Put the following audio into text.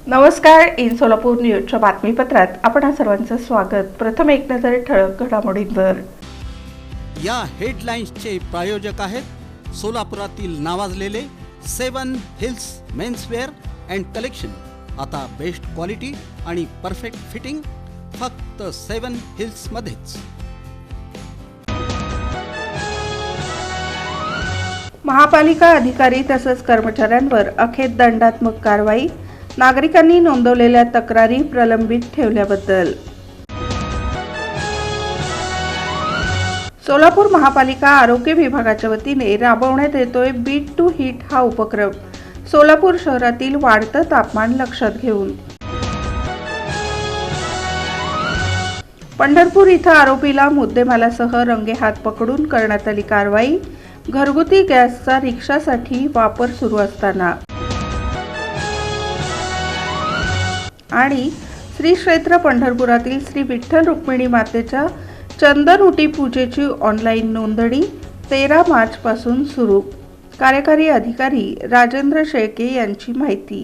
नमस्कार. इन सोलापूर न्यूजच्या बातमीपत्रात आपण सर्वांचं स्वागत. प्रथम एक नजर ठळक घडामोडींवर. या हेडलाईन्सचे प्रायोजक आहेत सोलापुरातील नावाजलेले 7 हिल्स मेन्सवेअर अँड कलेक्शन. आता बेस्ट क्वालिटी आणि परफेक्ट फिटिंग फक्त 7 हिल्स मध्येच. महापालिका अधिकारी तसंच कर्मचाऱ्यांवर अखेर दंडात्मक कारवाई. नागरिकांनी नोंदवलेल्या तक्रारी प्रलंबित ठेवल्याबद्दल. सोलापूर महापालिका आरोग्य विभागाच्या वतीने राबवण्यात येतोय बीट टू हिट हा उपक्रम. सोलापूर शहरातील वाढतं तापमान लक्षात घेऊन पंढरपूर इथं आरोपीला मुद्देमालासह रंगेहात पकडून करण्यात आली कारवाई. घरगुती गॅसचा रिक्षासाठी वापर सुरू असताना आणि श्री क्षेत्र पंढरपुरातील श्री विठ्ठल रुक्मिणी मातेच्या चंदनउटी पूजेची ऑनलाईन नोंदणी 13 मार्च पासून सुरू. कार्यकारी अधिकारी राजेंद्र शेळके यांची माहिती.